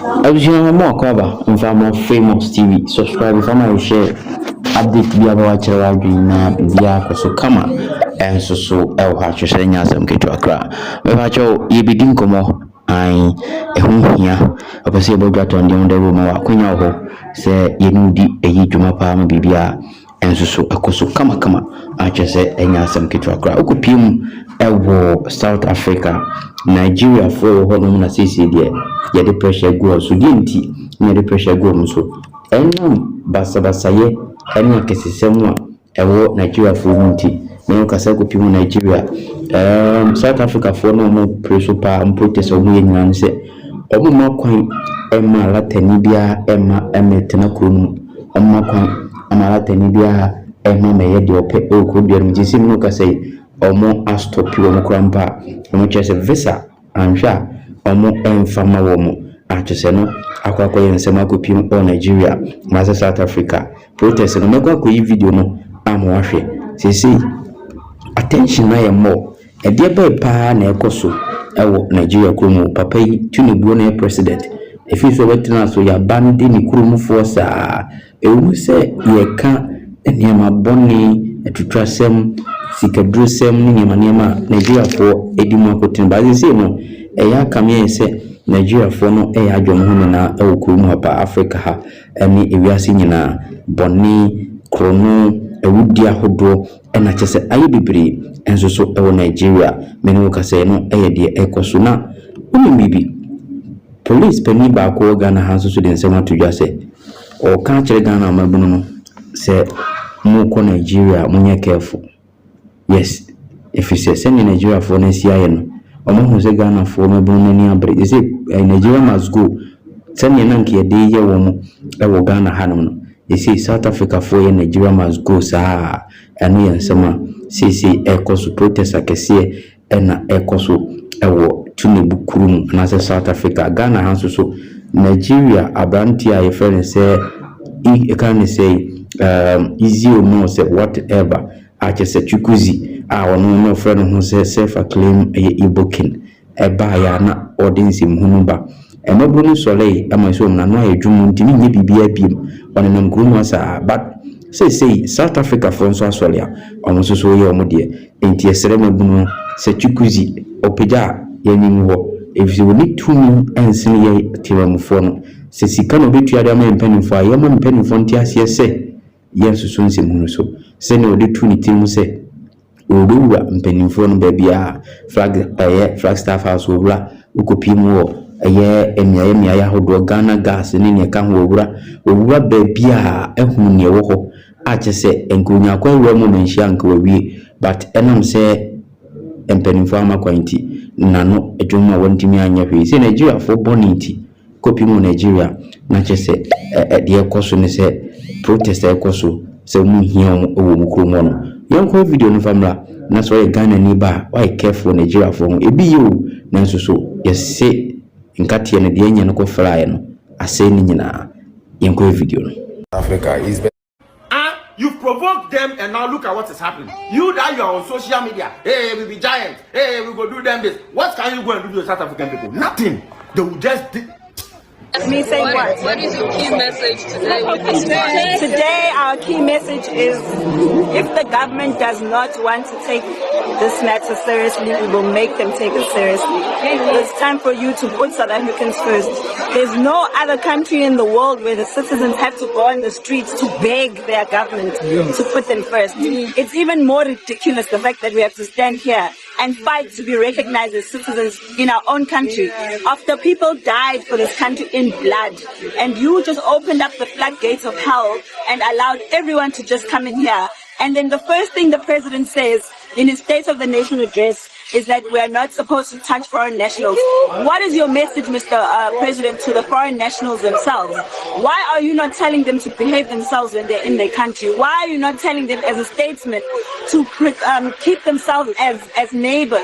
I was more cover if I'm more famous TV. Subscribe if I'm share update be about na bia so kama enso so e wo ha hwehwe nya asem ketu akra me ba cho ye bidin komo ai ehun hia opese e bodwa to ndem da ma wakonya ho se ye nudi eyi dwuma pa ma bibia enso so akoso kama a chese enya asem ketu akra okopiem e wo South Africa Nigeria for ho no na sisi de ye de pressure go so di nti ye de pressure go no so enam basabasaye anya kesisemu a ewo Nigeria for unity me kasa ko pimu Nigeria South Africa for no mo preso pa protest o mu nyina se o mu makwan ema latani bia ema emetena kunu o makwan amara tani bia ema meye de ope o ko bia mu jisi mu kasa o mo astop o mo krampa o mo chese visa anhwa o mo enfama wo mo achese no akwa yensema ko pimu o Nigeria ma South Africa protest no mekwa ko yi video no amwahwe sisi attention na yemo e de be pa na ekoso ewo Nigeria kromo papa yi Tinubu na president efi so wetina so ya bandi ni kromo force ewu se ye ka eniema boni etutwasem sikadrusem ni niema Nigeria for edimu akotin ba sisi no ya kamye se Nigeria for no ya dwom ho na ewo kromo hapa Africa ha eni ewiase nyina boni krono ewudi ahodo ena chese ayi bibiri enso so ewo Nigeria menu kase no eye de ekoso na bibi police pani ba ko Ghana hanso so de nsema to dwase o ka kire Ghana mabunu no se mu ko Nigeria munye careful yes if you say Nigeria for na sia no omo hu se Ghana for mabunu ni abre you say Nigeria must go sanye na nke de ye wo mu ewo Ghana hanom no you see South Africa for Nigeria must go sa anu yansema sisi ekoso protest akese ena ekoso ewo Tinubu kurum na South Africa Ghana hanso so Nigeria abranti a yefere se e can say easy or no say whatever a chese chukuzi a ono no friend ho say self acclaim ibokin eba ya na audience mhunu ba emabunu sole amaso na no edwum ntimi nye bibia biem one nam kurum asa but say South Africa for so asolia omo so ye omo de enti esere mabunu se chukuzi opeja yenyim ho if you need to ensin ye tiramfo no se sika no betua de ama mpanimfo a ye ma mpanimfo nti ase se ye susu nsem so se ne ode tu ni timu se oduwa mpanimfo no ba bia flag staff house owura ukopimu wo eye emia ya hodo Ghana gas ni ne ka ho owura ba bia ehunu ne wo ho a chese enkunya kwa wo mo menhia nka wi but enam se empanimfo amakwanti nano ejuma wontimi anya hwe se Nigeria for bonity kopi mu Nigeria na chese de ekoso ne se protest ekoso se mu hia owo mu kromo no yonko video no famra na so ye Ghana ni ba why careful Nigeria for ebi yo na so yese nkati ne de anya no ko fly no ase ni nyina yonko video no Africa is you've provoked them and now look at what is happening. You that you are on social media, hey, we be giants, hey, we go do them this. What can you go and do to the South African people? Nothing. They will just me say what? What is your key message today with this party? Today our key message is if the government does not want to take this matter seriously, we will make them take it seriously. It's time for you to put South Africans first. There's no other country in the world where the citizens have to go on the streets to beg their government to put them first. It's even more ridiculous the fact that we have to stand here and fight to be recognized as citizens in our own country after people died for this country in blood, and you just opened up the floodgates of hell and allowed everyone to just come in here. And then the first thing the president says in his State of the Nation address is that we are not supposed to touch foreign nationals. What is your message, Mr. President, to the foreign nationals themselves? Why are you not telling them to behave themselves when they're in their country? Why are you not telling them as a statesman keep themselves as neighbors,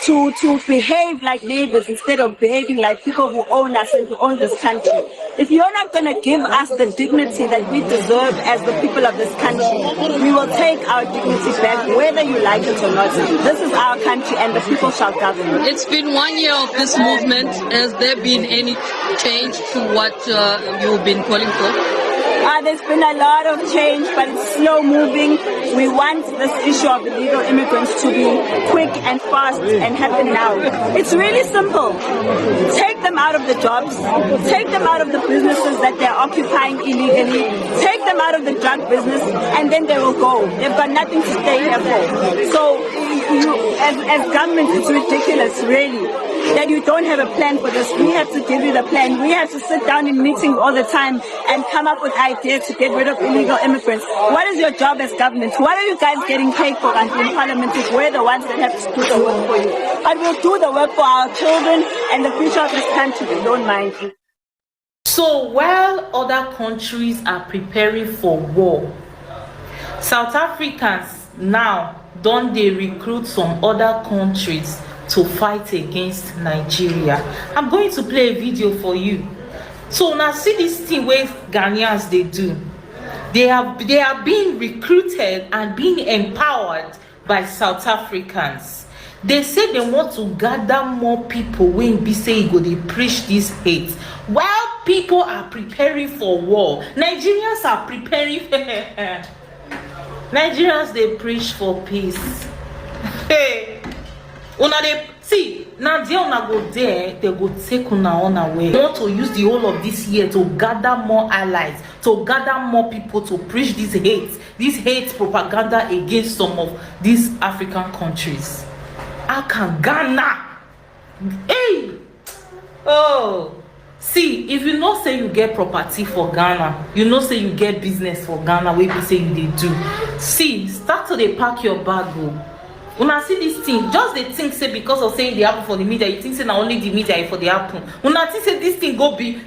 to behave like neighbors instead of behaving like people who own us and who own this country. If you're not going to give us the dignity that we deserve as the people of this country, we will take our dignity back, whether you like it or not. This is our country and the people shall govern. It's been 1 year of this movement. Has there been any change to what you've been calling for? There's been a lot of change, but it's slow moving. We want this issue of illegal immigrants to be quick and fast and happen now. It's really simple. Take them out of the jobs, take them out of the businesses that they're occupying illegally, take them out of the drug business, and then they will go. They've got nothing to stay here for. So, as government, it's ridiculous, really, that you don't have a plan for this. We have to give you the plan. We have to sit down in meetings all the time and come up with ideas to get rid of illegal immigrants. What is your job as government? What are you guys getting paid for? And in parliament, we're the ones that have to do the work for you. But we'll do the work for our children and the future of this country. We don't mind. So while other countries are preparing for war, South Africans now don't they recruit some other countries to fight against Nigeria. I'm going to play a video for you. So now see this thing where Ghanaians they do. They are being recruited and being empowered by South Africans. They say they want to gather more people when be say go they preach this hate. While people are preparing for war, Nigerians are preparing for Nigerians they preach for peace. Hey, una they see now they una go there, they go take una on away. They want to use the whole of this year to gather more allies, to gather more people to preach this hate propaganda against some of these African countries. How can Ghana? Hey, oh. See, if you know say you get property for Ghana, you know say you get business for Ghana, where people say you they do. See, start to they pack your bag. When I see this thing, just they think say because of saying they happen for the media, you think say now only the media for the happen. When I think say this thing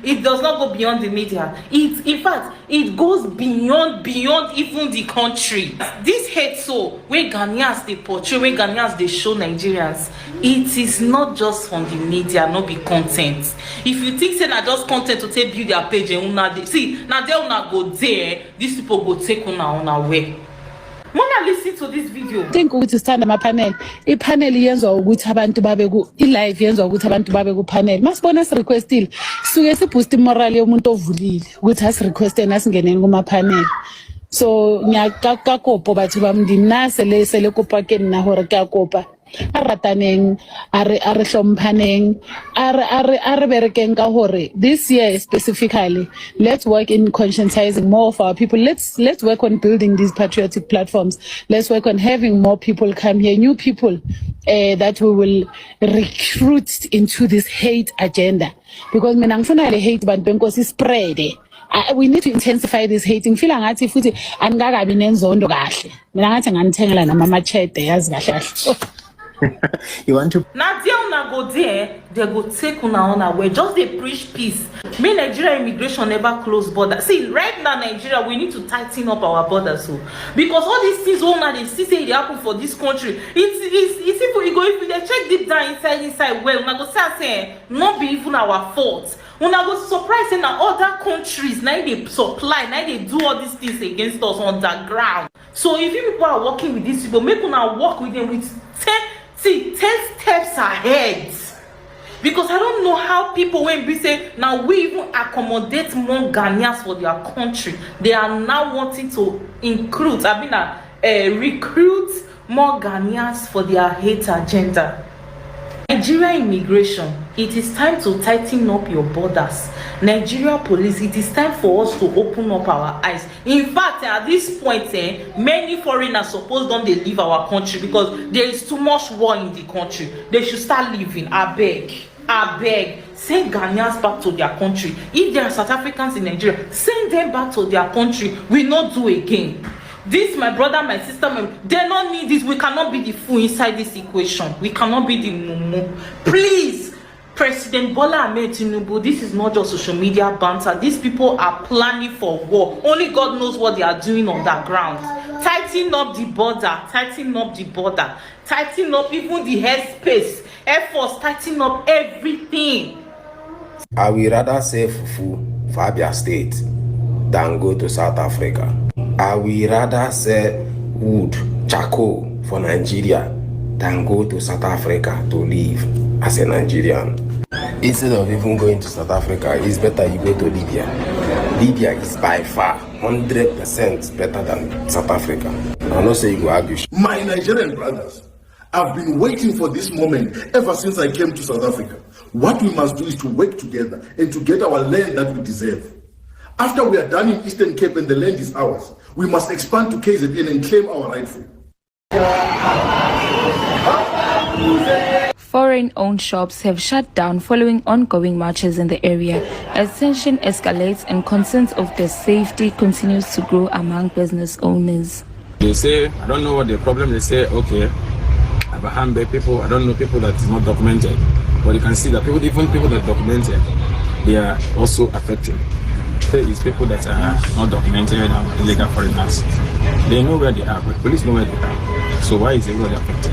it does not go beyond the media. In fact, it goes beyond even the country. This hate so where Ghanaians they portray, where Ghanaians they show Nigerians, it is not just from the media, not be content. If you think say na just content to take build their page and una they see now they una go there, these people go take una way. When I listen to this video, think ukuthi stand ama panel panel yenziwa ukuthi abantu babe ku live yenziwa ukuthi abantu babe ku panel masibona si requestile suke si boost morale yomuntu ovulile ukuthi as request and asingeneni kuma panel. So nyaka kopo batho ba mndini na sele kopa ke nna hore ke a kopa a rataneng a re hlomphaneng a re berekeng ka hore this year specifically let's work in conscientizing more of our people. Let's work on building these patriotic platforms. Let's work on having more people come here, new people that we will recruit into this hate agenda, because mina ngifuna le hate bantu benkosi spread. We need to intensify this hating. Feel ngathi futhi angakabi nenzondo kahle. Mina ngathi nganithengela nama machete yazi kahle. You want to now they una go there, they go take una on away. Just they preach peace. Me Nigeria immigration never close border. See, right now Nigeria, we need to tighten up our borders, so because all these things una they see say they happen for this country. It's simple. You go if they check deep down inside well, una go say not be even our fault. Una go surprise in other countries now they supply, now they do all these things against us on the ground. So if you people are working with these people, make una work with them with 10 steps ahead. Because I don't know how people when we say now we even accommodate more Ghanaians for their country, they are now wanting to recruit more Ghanaians for their hate agenda. Nigeria immigration, it is time to tighten up your borders. Nigeria police, it is time for us to open up our eyes. In fact, at this point, many foreigners suppose don't they leave our country because there is too much war in the country. They should start leaving. I beg. Send Ghanaians back to their country. If there are South Africans in Nigeria, send them back to their country. We not do again. This, my brother, my sister, they don't need this. We cannot be the fool inside this equation. We cannot be the mumu. Please, President Bola Ahmed Tinubu, this is not just social media banter. These people are planning for war. Only God knows what they are doing on that ground. tighten up the border, tighten up the border, tighten up even the airspace, Air Force, tighten up everything. I will rather say fufu for Abia State than go to South Africa. I will rather say wood, charcoal for Nigeria than go to South Africa to live as a Nigerian. Instead of even going to South Africa, it's better you go to Libya. Libya is by far 100% better than South Africa. I'm not saying you go argue. My Nigerian brothers, I've been waiting for this moment ever since I came to South Africa. What we must do is to work together and to get our land that we deserve. After we are done in Eastern Cape and the land is ours, we must expand to KZN and claim our rightful. Foreign-owned shops have shut down following ongoing marches in the area as tension escalates and concerns of their safety continues to grow among business owners. They say, I don't know what the problem, they say, okay, Abraham people, I don't know, people that is not documented, but you can see that people, even people that are documented, they are also affected. It's people that are not documented and illegal foreigners. They know where they are, but police know where they are. So why is everybody affected?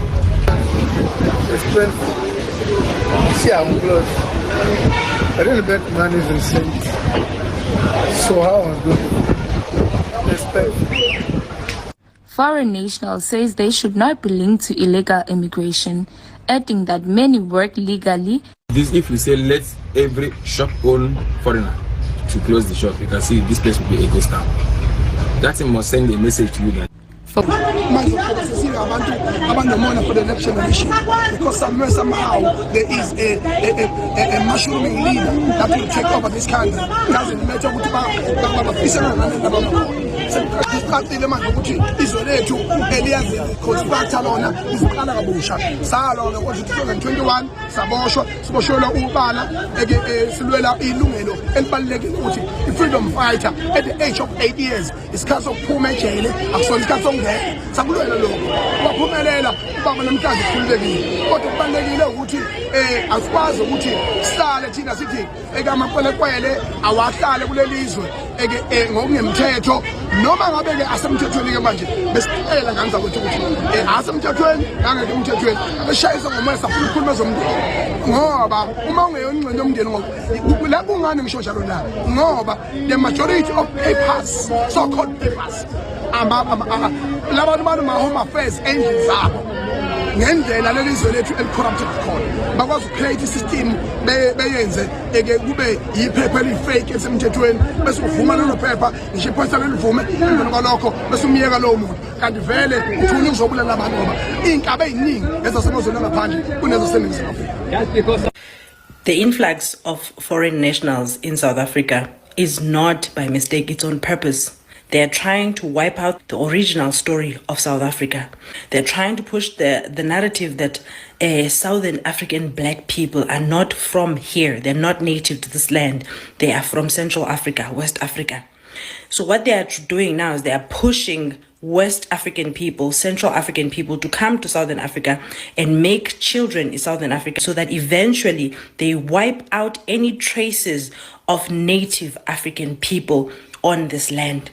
See, I'm close. I didn't bet money is recent. So how am I going? Foreign nationals says they should not be linked to illegal immigration, adding that many work legally. This, if we say let every shop own foreigner to close the shop, you can see this place will be a ghost town. That thing must send a message to you that for the election issue, because somehow there is a mushrooming leader that will take over this country. Doesn't matter what about isiqaqile manje ukuthi izwe lethu eliyazi constructor lona isiqala kabusha salona ngo-2021 siboshwelwa ubala silwela ilungelo elibalulekile ukuthi i-freedom fighter at the age of 8 years isikhathi sokuphuma ejele akusona isikhathi sokungena sakulwela lokho waphumelela ubaba namhlanje ukhululekile kodwa kubalulekile ukuthi asikwazi ukuthi sihlale thina sithi ekamaqwelekwele awahlale kulelizwe ngokungemthetho noma ngabe ke asemthethweni ke manje besicela nganza ukuthi asemthethweni ngangeke umthethweni abeshayisa ngomoya safuna ukukhuluma zomndeni ngoba uma ungeyongcwele yomndeni ngoba la kungani ngisho njalo la ngoba the majority of papers, so called papers, labantu bama-home affairs endlini zabo ngendlela lelizwe lethu elicorrupted khona bakwazi ucreate isystem beyenze kube yiphepha elifake esemthethweni bese uvuma lelo phepha ngisho iphepha lelivume emveni kwalokho bese umiyeka lowo muntu kanti vele ufuna ukuzobulala abantu ngoba iy'nkaba ey'ningi ezasemazweni angaphandle kunezaseningizimu Afrika. The influx of foreign nationals in South Africa is not by mistake, it's on purpose. They are trying to wipe out the original story of South Africa. They're trying to push the narrative that Southern African black people are not from here. They're not native to this land. They are from Central Africa, West Africa. So what they are doing now is they are pushing West African people, Central African people to come to Southern Africa and make children in Southern Africa so that eventually they wipe out any traces of native African people on this land.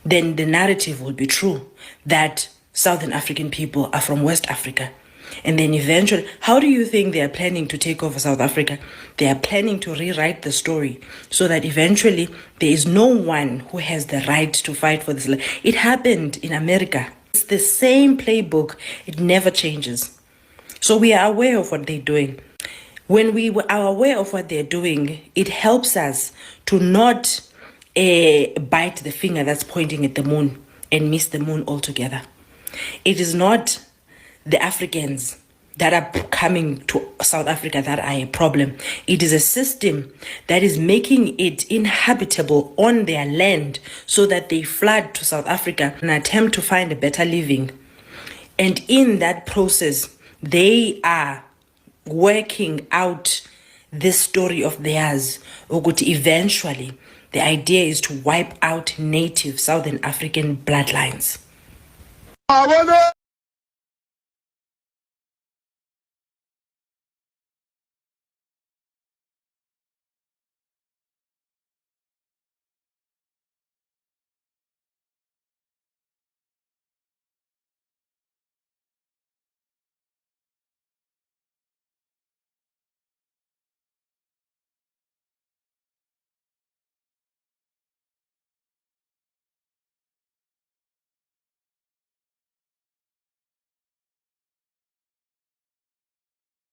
Then the narrative will be true that Southern African people are from West Africa. And then eventually, how do you think they are planning to take over South Africa? They are planning to rewrite the story so that eventually there is no one who has the right to fight for this land. It happened in America. It's the same playbook. It never changes. So we are aware of what they're doing. When we are aware of what they're doing, it helps us to not bite the finger that's pointing at the moon and miss the moon altogether. It is not the Africans that are coming to South Africa that are a problem. It is a system that is making it inhabitable on their land so that they flood to South Africa and attempt to find a better living. And in that process, they are working out this story of theirs. Eventually, the idea is to wipe out native Southern African bloodlines.